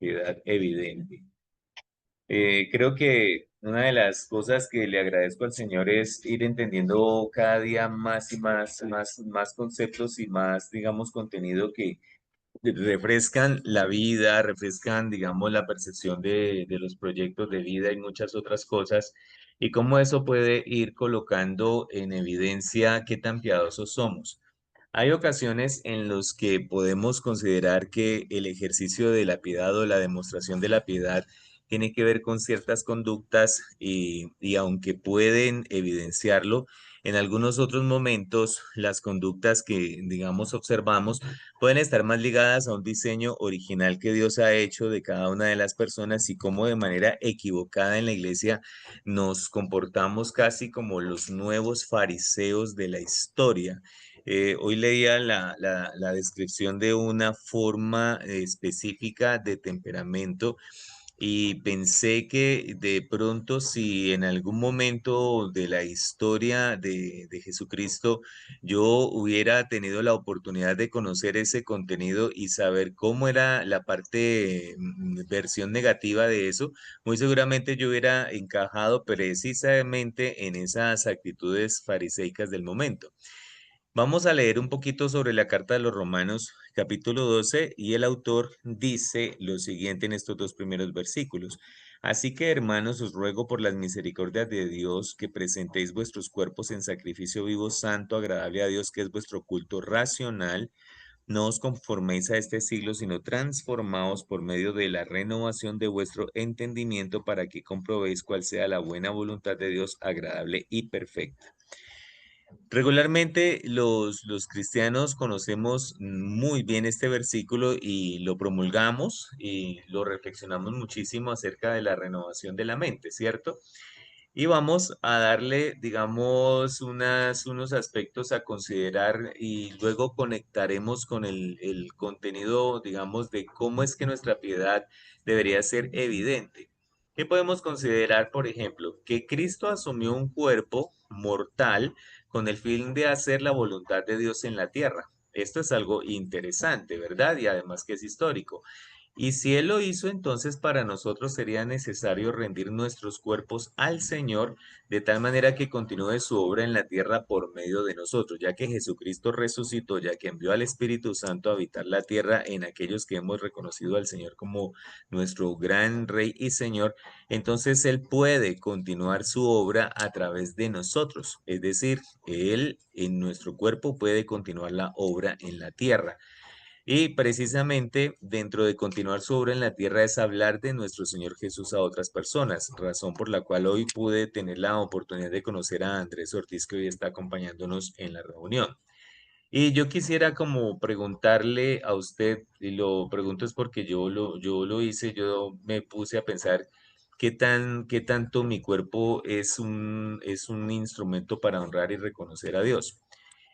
piedad evidente. Creo que una de las cosas que le agradezco al Señor es ir entendiendo cada día más y más conceptos y más, digamos, contenido que refrescan la vida, refrescan, digamos, la percepción de los proyectos de vida y muchas otras cosas, y cómo eso puede ir colocando en evidencia qué tan piadosos somos. Hay ocasiones en los que podemos considerar que el ejercicio de la piedad o la demostración de la piedad tiene que ver con ciertas conductas y aunque pueden evidenciarlo, en algunos otros momentos las conductas que, digamos, observamos pueden estar más ligadas a un diseño original que Dios ha hecho de cada una de las personas y cómo de manera equivocada en la iglesia nos comportamos casi como los nuevos fariseos de la historia. Hoy leía la descripción de una forma específica de temperamento y pensé que de pronto si en algún momento de la historia de Jesucristo yo hubiera tenido la oportunidad de conocer ese contenido y saber cómo era la parte, versión negativa de eso, muy seguramente yo hubiera encajado precisamente en esas actitudes fariseicas del momento. Vamos a leer un poquito sobre la carta de los Romanos, capítulo 12, y el autor dice lo siguiente en estos dos primeros versículos. Así que, hermanos, os ruego por las misericordias de Dios que presentéis vuestros cuerpos en sacrificio vivo, santo, agradable a Dios, que es vuestro culto racional. No os conforméis a este siglo, sino transformaos por medio de la renovación de vuestro entendimiento para que comprobéis cuál sea la buena voluntad de Dios, agradable y perfecta. Regularmente los cristianos conocemos muy bien este versículo y lo promulgamos y lo reflexionamos muchísimo acerca de la renovación de la mente, ¿cierto? Y vamos a darle, digamos, unos aspectos a considerar y luego conectaremos con el contenido, digamos, de cómo es que nuestra piedad debería ser evidente. ¿Qué podemos considerar, por ejemplo? Que Cristo asumió un cuerpo mortal con el fin de hacer la voluntad de Dios en la tierra. Esto es algo interesante, ¿verdad? Y además que es histórico. Y si Él lo hizo, entonces para nosotros sería necesario rendir nuestros cuerpos al Señor de tal manera que continúe su obra en la tierra por medio de nosotros, ya que Jesucristo resucitó, ya que envió al Espíritu Santo a habitar la tierra en aquellos que hemos reconocido al Señor como nuestro gran Rey y Señor, entonces Él puede continuar su obra a través de nosotros, es decir, Él en nuestro cuerpo puede continuar la obra en la tierra. Y precisamente dentro de continuar su obra en la tierra es hablar de nuestro Señor Jesús a otras personas, razón por la cual hoy pude tener la oportunidad de conocer a Andrés Ortiz, que hoy está acompañándonos en la reunión. Y yo quisiera como preguntarle a usted, y lo pregunto es porque yo lo hice, yo me puse a pensar qué tanto mi cuerpo es un instrumento para honrar y reconocer a Dios.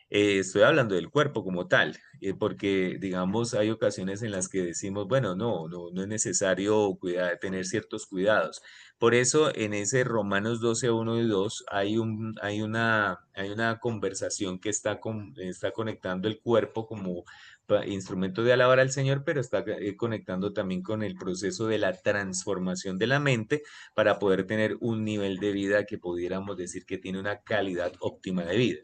Estoy hablando del cuerpo como tal, porque digamos hay ocasiones en las que decimos, bueno, no es necesario tener ciertos cuidados. Por eso en ese Romanos 12, 1 y 2 hay una conversación que está conectando el cuerpo como instrumento de alabar al Señor, pero está conectando también con el proceso de la transformación de la mente para poder tener un nivel de vida que pudiéramos decir que tiene una calidad óptima de vida.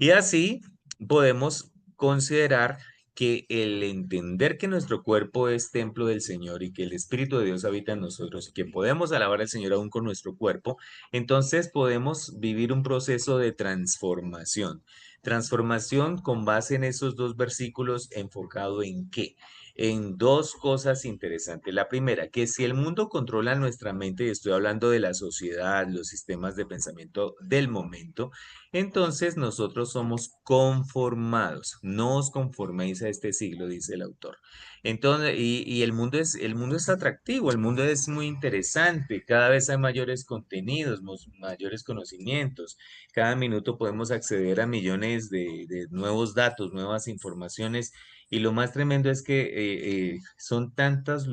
Y así podemos considerar que el entender que nuestro cuerpo es templo del Señor y que el Espíritu de Dios habita en nosotros y que podemos alabar al Señor aún con nuestro cuerpo, entonces podemos vivir un proceso de transformación. Transformación con base en esos dos versículos enfocado en qué? En dos cosas interesantes. La primera, que si el mundo controla nuestra mente, y estoy hablando de la sociedad, los sistemas de pensamiento del momento, entonces nosotros somos conformados. No os conforméis a este siglo, dice el autor. Entonces, y el mundo es atractivo, el mundo es muy interesante. Cada vez hay mayores contenidos, mayores conocimientos. Cada minuto podemos acceder a millones de nuevos datos, nuevas informaciones. Y lo más tremendo es que son tantas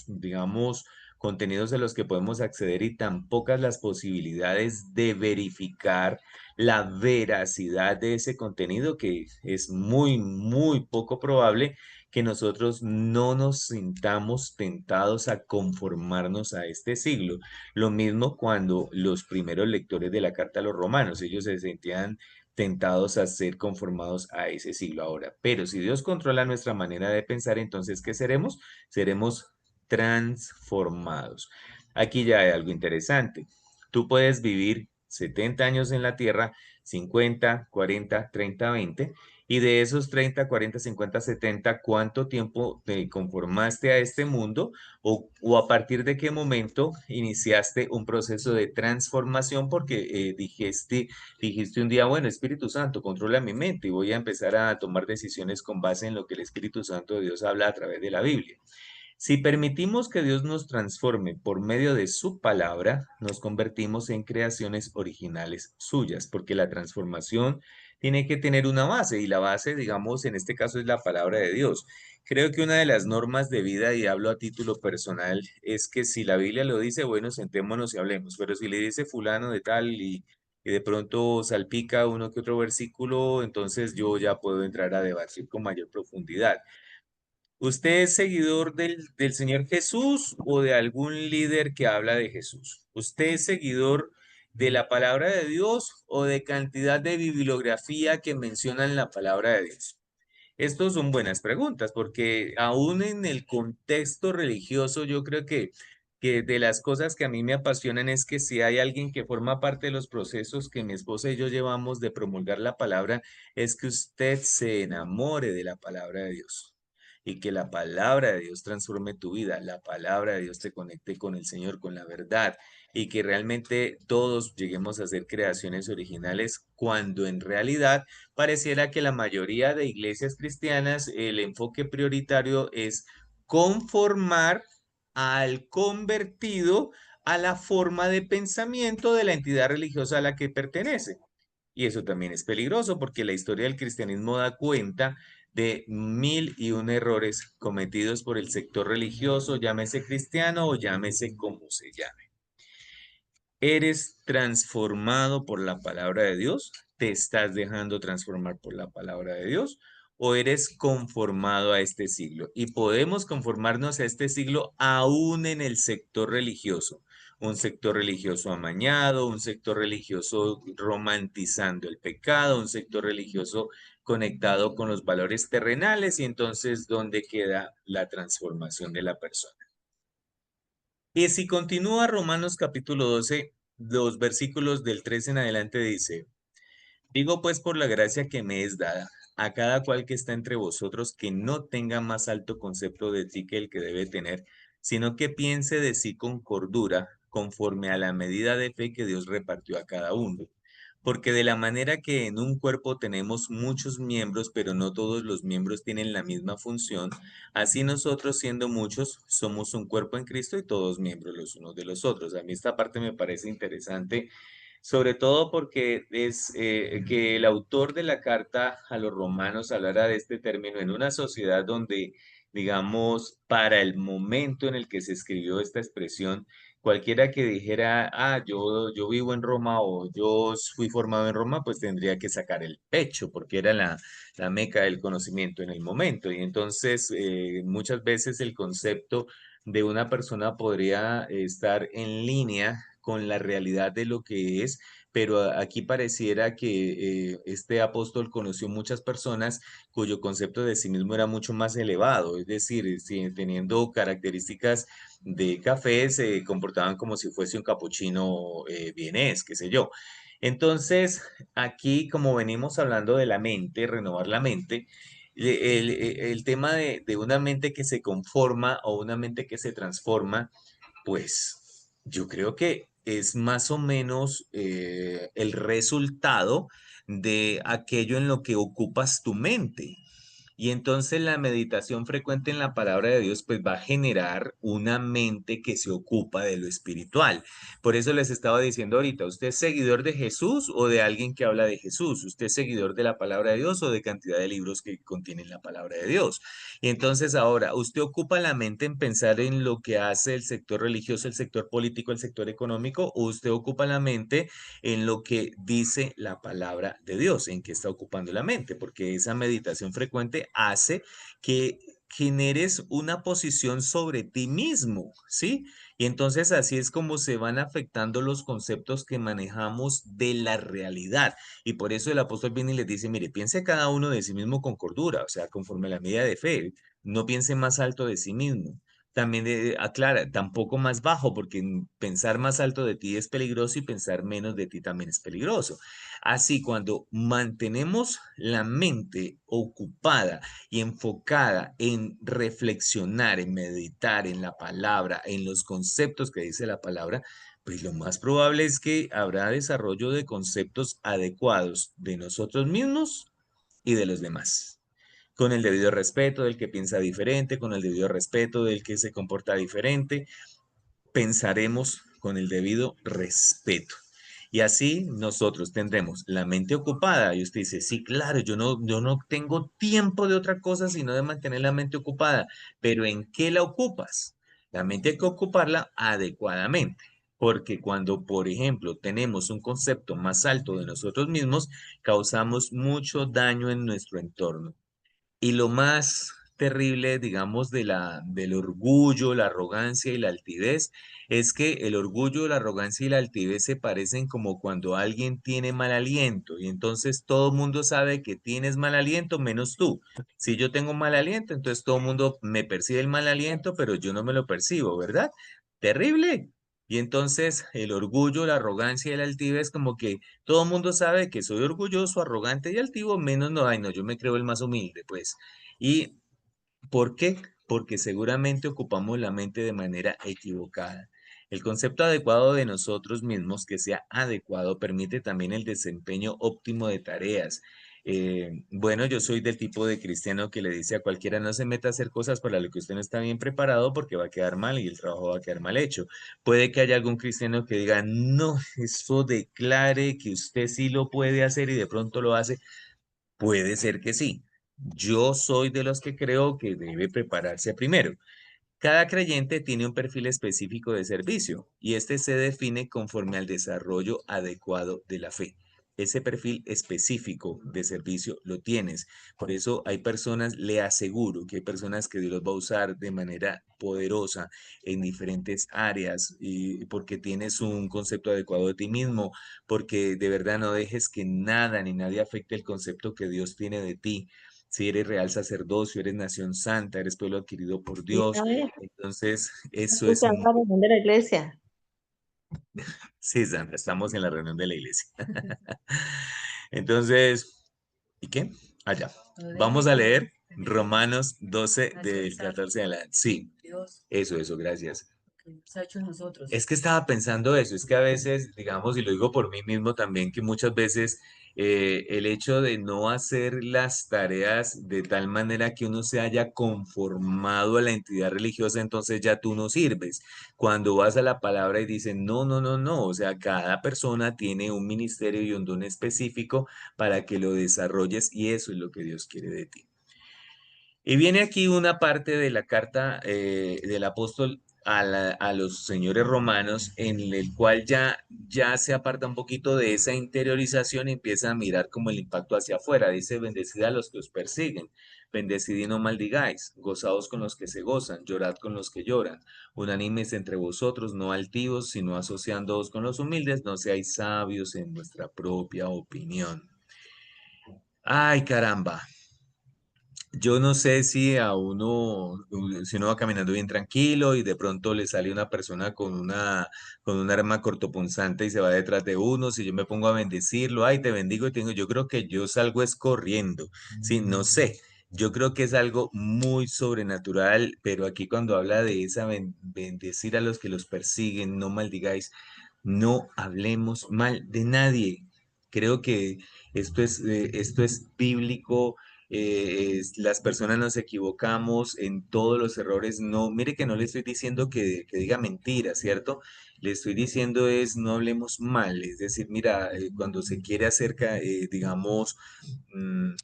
digamos, contenidos a los que podemos acceder y tan pocas las posibilidades de verificar la veracidad de ese contenido que es muy, muy poco probable que nosotros no nos sintamos tentados a conformarnos a este siglo. Lo mismo cuando los primeros lectores de la carta a los romanos, ellos se sentían tentados a ser conformados a ese siglo ahora. Pero si Dios controla nuestra manera de pensar, entonces, ¿qué seremos? Seremos transformados. Aquí ya hay algo interesante. Tú puedes vivir 70 años en la tierra, 50, 40, 30, 20, y de esos 30, 40, 50, 70, ¿cuánto tiempo te conformaste a este mundo? O a partir de qué momento iniciaste un proceso de transformación porque dijiste un día, bueno, Espíritu Santo, controla mi mente y voy a empezar a tomar decisiones con base en lo que el Espíritu Santo de Dios habla a través de la Biblia. Si permitimos que Dios nos transforme por medio de su palabra, nos convertimos en creaciones originales suyas, porque la transformación tiene que tener una base y la base, digamos, en este caso es la palabra de Dios. Creo que una de las normas de vida, y hablo a título personal, es que si la Biblia lo dice, bueno, sentémonos y hablemos, pero si le dice fulano de tal y de pronto salpica uno que otro versículo, entonces yo ya puedo entrar a debatir con mayor profundidad. ¿Usted es seguidor del Señor Jesús o de algún líder que habla de Jesús? ¿Usted es seguidor de la palabra de Dios o de cantidad de bibliografía que mencionan la palabra de Dios? Estas son buenas preguntas porque aún en el contexto religioso yo creo que de las cosas que a mí me apasionan es que si hay alguien que forma parte de los procesos que mi esposa y yo llevamos de promulgar la palabra, es que usted se enamore de la palabra de Dios y que la palabra de Dios transforme tu vida, la palabra de Dios te conecte con el Señor, con la verdad y que realmente todos lleguemos a ser creaciones originales cuando en realidad pareciera que la mayoría de iglesias cristianas el enfoque prioritario es conformar al convertido a la forma de pensamiento de la entidad religiosa a la que pertenece. Y eso también es peligroso porque la historia del cristianismo da cuenta de mil y un errores cometidos por el sector religioso, llámese cristiano o llámese como se llame. ¿Eres transformado por la palabra de Dios? ¿Te estás dejando transformar por la palabra de Dios? ¿O eres conformado a este siglo? Y podemos conformarnos a este siglo aún en el sector religioso. Un sector religioso amañado, un sector religioso romantizando el pecado, un sector religioso conectado con los valores terrenales y entonces, ¿dónde queda la transformación de la persona? Y si continúa Romanos capítulo 12, los versículos del 3 en adelante dice, digo pues por la gracia que me es dada, a cada cual que está entre vosotros que no tenga más alto concepto de sí que el que debe tener, sino que piense de sí con cordura, conforme a la medida de fe que Dios repartió a cada uno. Porque de la manera que en un cuerpo tenemos muchos miembros, pero no todos los miembros tienen la misma función, así nosotros siendo muchos somos un cuerpo en Cristo y todos miembros los unos de los otros. A mí esta parte me parece interesante sobre todo porque es que el autor de la carta a los romanos hablara de este término en una sociedad donde, digamos, para el momento en el que se escribió esta expresión, cualquiera que dijera, yo vivo en Roma o yo fui formado en Roma, pues tendría que sacar el pecho, porque era la meca del conocimiento en el momento. Y entonces, muchas veces el concepto de una persona podría estar en línea con la realidad de lo que es, pero aquí pareciera que este apóstol conoció muchas personas cuyo concepto de sí mismo era mucho más elevado, es decir, teniendo características de café, se comportaban como si fuese un capuchino vienés, qué sé yo. Entonces, aquí, como venimos hablando de la mente, renovar la mente, el tema de una mente que se conforma o una mente que se transforma, pues yo creo que es más o menos el resultado de aquello en lo que ocupas tu mente. Y entonces la meditación frecuente en la palabra de Dios pues va a generar una mente que se ocupa de lo espiritual. Por eso les estaba diciendo ahorita, ¿usted es seguidor de Jesús o de alguien que habla de Jesús? ¿Usted es seguidor de la palabra de Dios o de cantidad de libros que contienen la palabra de Dios? Y entonces ahora, ¿usted ocupa la mente en pensar en lo que hace el sector religioso, el sector político, el sector económico? ¿O usted ocupa la mente en lo que dice la palabra de Dios? ¿En qué está ocupando la mente? Porque esa meditación frecuente hace que generes una posición sobre ti mismo, ¿sí? Y entonces así es como se van afectando los conceptos que manejamos de la realidad. Y por eso el apóstol viene y les dice, mire, piense cada uno de sí mismo con cordura, o sea, conforme a la medida de fe. No piense más alto de sí mismo. También aclara, tampoco más bajo, porque pensar más alto de ti es peligroso y pensar menos de ti también es peligroso. Así, cuando mantenemos la mente ocupada y enfocada en reflexionar, en meditar en la palabra, en los conceptos que dice la palabra, pues lo más probable es que habrá desarrollo de conceptos adecuados de nosotros mismos y de los demás. Con el debido respeto del que piensa diferente, con el debido respeto del que se comporta diferente, pensaremos con el debido respeto. Y así nosotros tendremos la mente ocupada. Y usted dice, sí, claro, yo no tengo tiempo de otra cosa sino de mantener la mente ocupada. Pero ¿en qué la ocupas? La mente hay que ocuparla adecuadamente. Porque cuando, por ejemplo, tenemos un concepto más alto de nosotros mismos, causamos mucho daño en nuestro entorno. Y lo más terrible, digamos, del orgullo, la arrogancia y la altivez, es que el orgullo, la arrogancia y la altivez se parecen como cuando alguien tiene mal aliento y entonces todo el mundo sabe que tienes mal aliento menos tú. Si yo tengo mal aliento, entonces todo el mundo me percibe el mal aliento, pero yo no me lo percibo, ¿verdad? Terrible. Y entonces el orgullo, la arrogancia y la altivez como que todo el mundo sabe que soy orgulloso, arrogante y altivo, menos no, ay, no, yo me creo el más humilde, pues. ¿Y por qué? Porque seguramente ocupamos la mente de manera equivocada. El concepto adecuado de nosotros mismos, que sea adecuado, permite también el desempeño óptimo de tareas. Bueno, yo soy del tipo de cristiano que le dice a cualquiera no se meta a hacer cosas para lo que usted no está bien preparado porque va a quedar mal y el trabajo va a quedar mal hecho. Puede que haya algún cristiano que diga, no, eso declare que usted sí lo puede hacer y de pronto lo hace. Puede ser que sí. Yo soy de los que creo que debe prepararse primero. Cada creyente tiene un perfil específico de servicio y este se define conforme al desarrollo adecuado de la fe. Ese perfil específico de servicio lo tienes. Por eso hay personas, le aseguro que hay personas que Dios los va a usar de manera poderosa en diferentes áreas y porque tienes un concepto adecuado de ti mismo, porque de verdad no dejes que nada ni nadie afecte el concepto que Dios tiene de ti. Si eres real sacerdocio, eres nación santa, eres pueblo adquirido por Sí, Dios, ¿sabes? entonces, eso es, Escuchando la reunión de la iglesia. sí, Sandra, estamos en la reunión de la iglesia. Entonces, ¿y qué? Allá. Vamos a leer Romanos 12 del 14 en adelante. Sí, eso, gracias. Es que estaba pensando eso, es que a veces, digamos, y lo digo por mí mismo también, que muchas veces el hecho de no hacer las tareas de tal manera que uno se haya conformado a la entidad religiosa, entonces ya tú no sirves. Cuando vas a la palabra y dicen, no, no, no, no, o sea, cada persona tiene un ministerio y un don específico para que lo desarrolles y eso es lo que Dios quiere de ti. Y viene aquí una parte de la carta del apóstol a los señores romanos en el cual ya se aparta un poquito de esa interiorización y empieza a mirar como el impacto hacia afuera. Dice, bendecid a los que os persiguen, bendecid y no maldigáis, gozaos con los que se gozan, llorad con los que lloran, unánimes entre vosotros, no altivos, sino asociándoos con los humildes, no seáis sabios en vuestra propia opinión. Ay, caramba. Yo no sé si a uno, si uno va caminando bien tranquilo y de pronto le sale una persona con un arma cortopunzante y se va detrás de uno, si yo me pongo a bendecirlo, ay, te bendigo y tengo, yo creo que yo salgo es corriendo, sí, no sé, yo creo que es algo muy sobrenatural, pero aquí cuando habla de esa bendecir a los que los persiguen, no maldigáis, no hablemos mal de nadie. Creo que esto es bíblico las personas nos equivocamos en todos los errores. No, mire que no le estoy diciendo que diga mentiras, ¿cierto? Le estoy diciendo es no hablemos mal, es decir, mira, cuando se quiere acerca, digamos,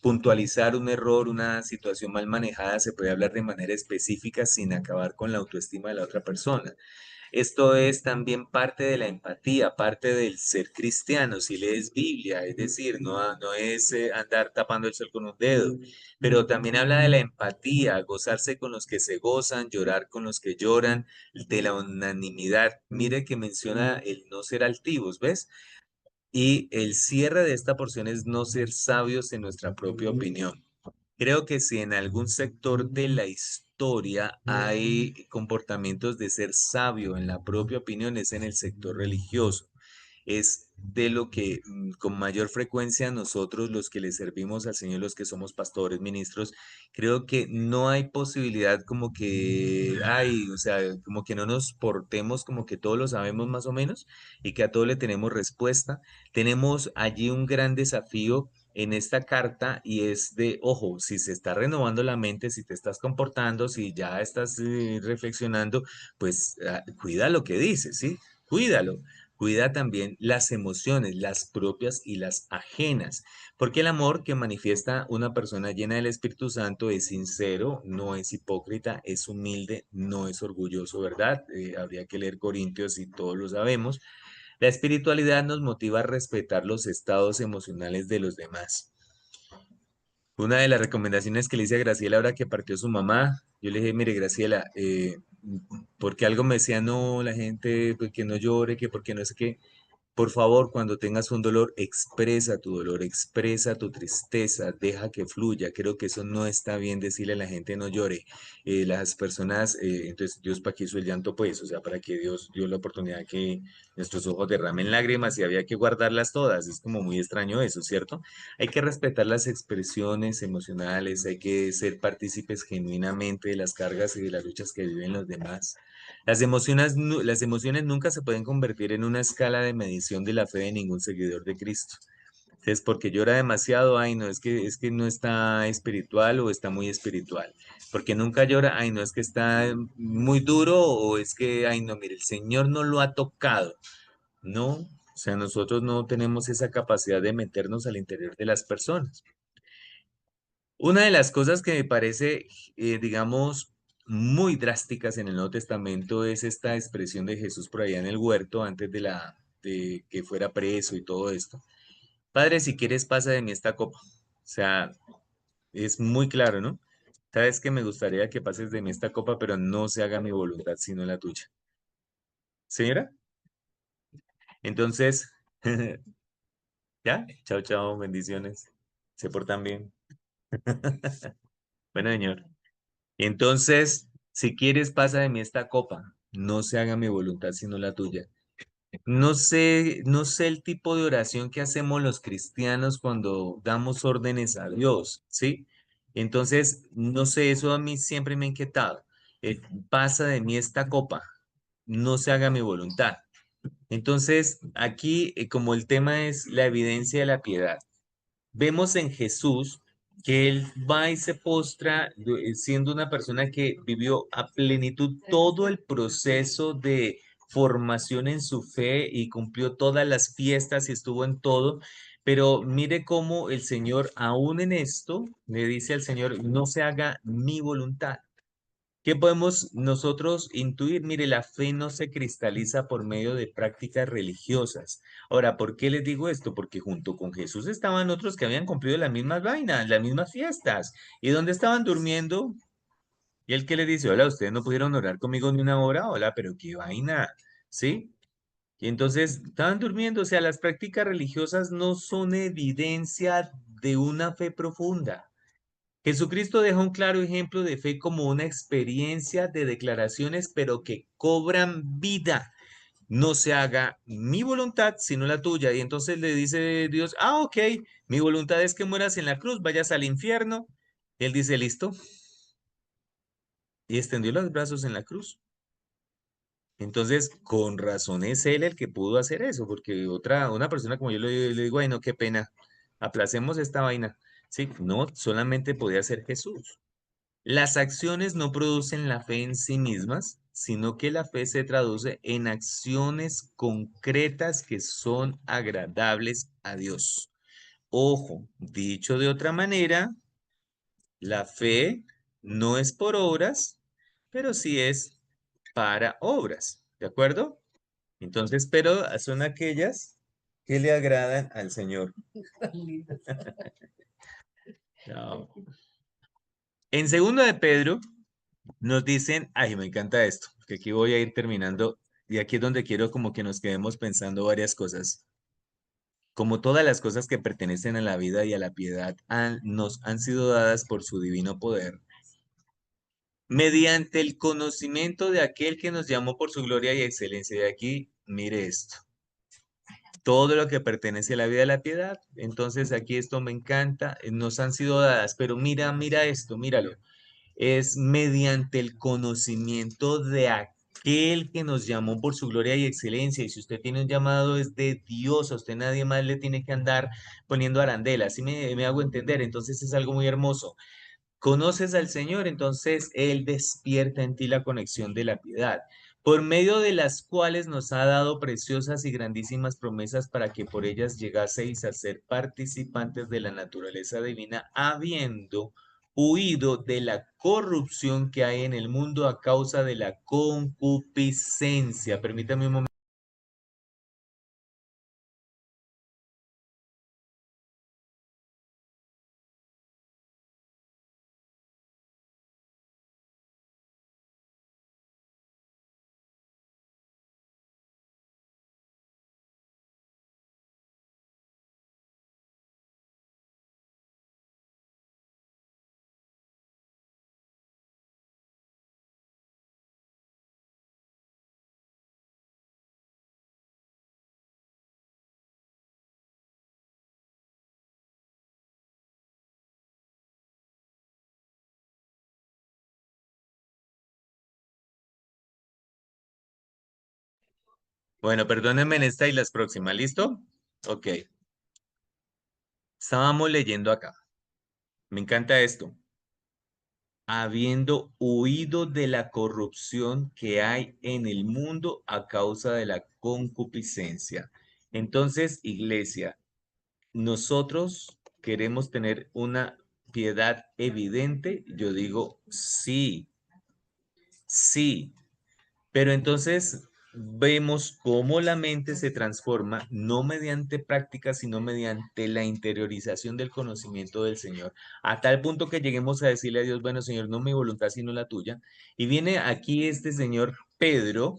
puntualizar un error, una situación mal manejada, se puede hablar de manera específica sin acabar con la autoestima de la otra persona. Esto es también parte de la empatía, parte del ser cristiano, si lees Biblia, es decir, no es andar tapando el sol con un dedo, pero también habla de la empatía, gozarse con los que se gozan, llorar con los que lloran, de la unanimidad. Mire que menciona el no ser altivos, ¿ves? Y el cierre de esta porción es no ser sabios en nuestra propia opinión. Creo que si en algún sector de la historia hay comportamientos de ser sabio en la propia opinión, es en el sector religioso. Es de lo que con mayor frecuencia nosotros, los que le servimos al Señor, los que somos pastores, ministros, creo que no hay posibilidad como que hay, o sea, como que no nos portemos como que todo lo sabemos más o menos y que a todo le tenemos respuesta. Tenemos allí un gran desafío en esta carta y es de, ojo, si se está renovando la mente, si te estás comportando, si ya estás reflexionando, pues cuida lo que dices, ¿sí? Cuídalo. Cuida también las emociones, las propias y las ajenas, porque el amor que manifiesta una persona llena del Espíritu Santo es sincero, no es hipócrita, es humilde, no es orgulloso, ¿verdad? Habría que leer Corintios y todos lo sabemos. La espiritualidad nos motiva a respetar los estados emocionales de los demás. Una de las recomendaciones que le hice a Graciela ahora que partió su mamá, yo le dije, mire Graciela, porque algo me decía, no, la gente, pues, que no llore, que porque no sé qué. Por favor, cuando tengas un dolor, expresa tu tristeza, deja que fluya. Creo que eso no está bien decirle a la gente no llore. Las personas, entonces Dios para qué hizo el llanto, pues, o sea, para que Dios dio la oportunidad que nuestros ojos derramen lágrimas y había que guardarlas todas. Es como muy extraño eso, ¿cierto? Hay que respetar las expresiones emocionales, hay que ser partícipes genuinamente de las cargas y de las luchas que viven los demás. Las emociones nunca se pueden convertir en una escala de medición de la fe de ningún seguidor de Cristo. Entonces, porque llora demasiado, ay, no, es que no está espiritual o está muy espiritual. Porque nunca llora, ay, no, es que está muy duro o es que, ay, no, mire, el Señor no lo ha tocado. No, o sea, nosotros no tenemos esa capacidad de meternos al interior de las personas. Una de las cosas que me parece, digamos, muy drásticas en el Nuevo Testamento es esta expresión de Jesús por allá en el huerto antes de que fuera preso y todo esto. Padre, si quieres, pasa de mí esta copa. O sea, es muy claro, ¿no? Sabes que me gustaría que pases de mí esta copa, pero no se haga mi voluntad, sino la tuya. Señora, entonces, ya, chao, chao, bendiciones. Se portan bien. Bueno, señor. Entonces, si quieres, pasa de mí esta copa. No se haga mi voluntad, sino la tuya. No sé el tipo de oración que hacemos los cristianos cuando damos órdenes a Dios, ¿sí? Entonces, no sé, eso a mí siempre me ha inquietado. Pasa de mí esta copa, no se haga mi voluntad. Entonces, aquí, como el tema es la evidencia de la piedad. Vemos en Jesús que Él va y se postra siendo una persona que vivió a plenitud todo el proceso de formación en su fe y cumplió todas las fiestas y estuvo en todo. Pero mire cómo el Señor, aún en esto, le dice al Señor, no se haga mi voluntad. ¿Qué podemos nosotros intuir? Mire, la fe no se cristaliza por medio de prácticas religiosas. Ahora, ¿por qué les digo esto? Porque junto con Jesús estaban otros que habían cumplido las mismas vainas, las mismas fiestas. ¿Y dónde estaban durmiendo? Y el que le dice, hola, ustedes no pudieron orar conmigo ni una hora, hola, pero qué vaina, ¿sí? Y entonces estaban durmiendo, o sea, las prácticas religiosas no son evidencia de una fe profunda. Jesucristo deja un claro ejemplo de fe como una experiencia de declaraciones, pero que cobran vida. No se haga mi voluntad, sino la tuya. Y entonces le dice Dios, ah, ok, mi voluntad es que mueras en la cruz, vayas al infierno. Él dice, listo, y extendió los brazos en la cruz. Entonces, con razón es él el que pudo hacer eso, porque una persona como yo le digo, ay, no, qué pena, aplacemos esta vaina. Sí, no solamente podía ser Jesús. Las acciones no producen la fe en sí mismas, sino que la fe se traduce en acciones concretas que son agradables a Dios. Ojo, dicho de otra manera, la fe no es por obras, pero sí es para obras, ¿de acuerdo? Entonces, pero son aquellas que le agradan al Señor. Chao. En segundo de Pedro nos dicen, ay, me encanta esto, que aquí voy a ir terminando y aquí es donde quiero como que nos quedemos pensando varias cosas. Como todas las cosas que pertenecen a la vida y a la piedad nos han sido dadas por su divino poder, mediante el conocimiento de aquel que nos llamó por su gloria y excelencia. De aquí, mire esto. Todo lo que pertenece a la vida de la piedad. Entonces aquí esto me encanta, nos han sido dadas, pero mira esto, míralo. Es mediante el conocimiento de aquel que nos llamó por su gloria y excelencia. Y si usted tiene un llamado es de Dios, a usted nadie más le tiene que andar poniendo arandelas, ¿sí me hago entender? Entonces es algo muy hermoso. Conoces al Señor, entonces Él despierta en ti la conexión de la piedad, por medio de las cuales nos ha dado preciosas y grandísimas promesas para que por ellas llegaseis a ser participantes de la naturaleza divina, habiendo huido de la corrupción que hay en el mundo a causa de la concupiscencia. Permítame un momento. Bueno, perdónenme en esta y las próximas, ¿listo? Ok, estábamos leyendo acá. Me encanta esto. Habiendo huido de la corrupción que hay en el mundo a causa de la concupiscencia. Entonces, iglesia, nosotros queremos tener una piedad evidente. Yo digo, sí, sí. Pero entonces vemos cómo la mente se transforma, no mediante práctica, sino mediante la interiorización del conocimiento del Señor, a tal punto que lleguemos a decirle a Dios, bueno, Señor, no mi voluntad, sino la tuya. Y viene aquí este señor Pedro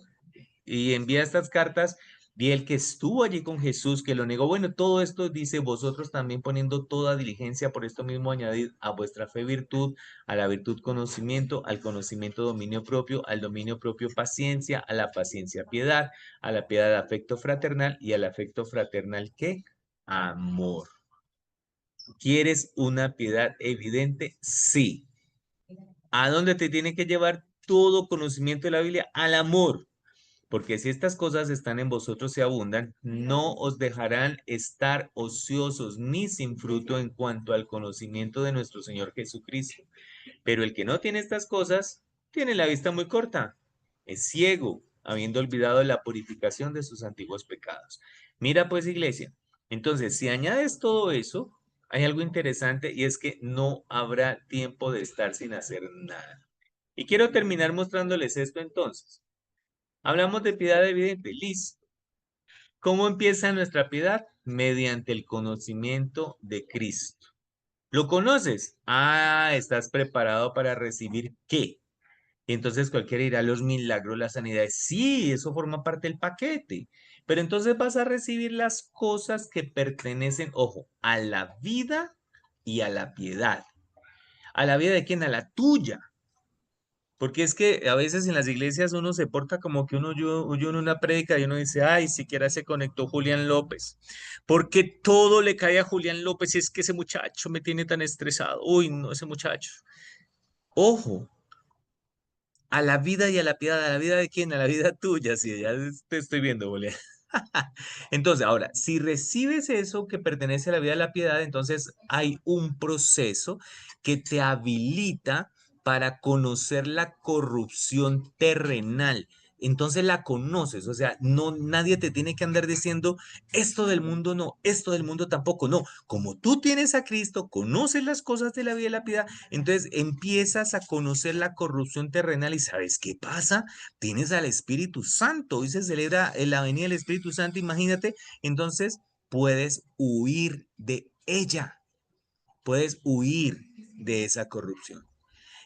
y envía estas cartas. Y el que estuvo allí con Jesús, que lo negó, bueno, todo esto dice vosotros también poniendo toda diligencia, por esto mismo añadid a vuestra fe virtud, a la virtud conocimiento, al conocimiento dominio propio, al dominio propio paciencia, a la paciencia piedad, a la piedad afecto fraternal y al afecto fraternal ¿qué? Amor. ¿Quieres una piedad evidente? Sí. ¿A dónde te tiene que llevar todo conocimiento de la Biblia? Al amor. Porque si estas cosas están en vosotros y abundan, no os dejarán estar ociosos ni sin fruto en cuanto al conocimiento de nuestro Señor Jesucristo. Pero el que no tiene estas cosas, tiene la vista muy corta, es ciego, habiendo olvidado la purificación de sus antiguos pecados. Mira pues, iglesia, entonces si añades todo eso, hay algo interesante y es que no habrá tiempo de estar sin hacer nada. Y quiero terminar mostrándoles esto entonces. Hablamos de piedad evidente, listo. ¿Cómo empieza nuestra piedad? Mediante el conocimiento de Cristo. ¿Lo conoces? Ah, ¿estás preparado para recibir qué? Entonces cualquiera dirá los milagros, las sanidades. Sí, eso forma parte del paquete. Pero entonces vas a recibir las cosas que pertenecen, ojo, a la vida y a la piedad. ¿A la vida de quién? A la tuya. Porque es que a veces en las iglesias uno se porta como que uno oyó en una prédica y uno dice, ay, siquiera se conectó Julián López. Porque todo le cae a Julián López y es que ese muchacho me tiene tan estresado. Uy, no, ese muchacho. Ojo, a la vida y a la piedad, ¿a la vida de quién? A la vida tuya, sí, ya te estoy viendo, Julián. Entonces, ahora, si recibes eso que pertenece a la vida de la piedad, entonces hay un proceso que te habilita para conocer la corrupción terrenal. Entonces la conoces, o sea, no nadie te tiene que andar diciendo esto del mundo no, esto del mundo tampoco, no. Como tú tienes a Cristo, conoces las cosas de la vida y la piedad, entonces empiezas a conocer la corrupción terrenal y ¿sabes qué pasa? Tienes al Espíritu Santo, hoy se celebra la venida del Espíritu Santo, imagínate, entonces puedes huir de ella, puedes huir de esa corrupción.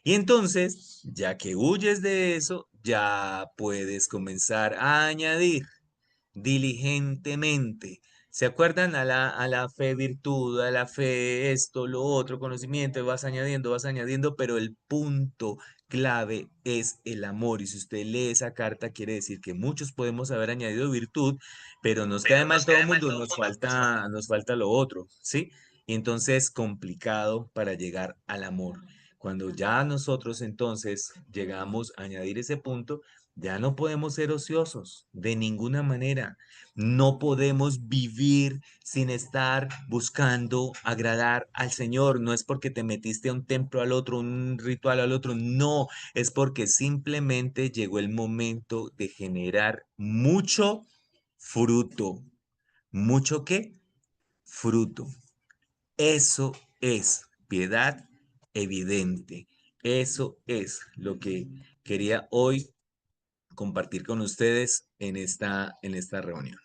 Y entonces, ya que huyes de eso, ya puedes comenzar a añadir diligentemente. ¿Se acuerdan a la fe virtud, a la fe esto, lo otro, conocimiento, vas añadiendo, pero el punto clave es el amor. Y si usted lee esa carta, quiere decir que muchos podemos haber añadido virtud, pero nos cae mal todo el mundo, nos falta lo otro, ¿sí? Y entonces complicado para llegar al amor. Cuando ya nosotros entonces llegamos a añadir ese punto, ya no podemos ser ociosos de ninguna manera. No podemos vivir sin estar buscando agradar al Señor. No es porque te metiste a un templo al otro, un ritual al otro. No, es porque simplemente llegó el momento de generar mucho fruto. ¿Mucho qué? Fruto. Eso es piedad evidente. Eso es lo que quería hoy compartir con ustedes en esta reunión.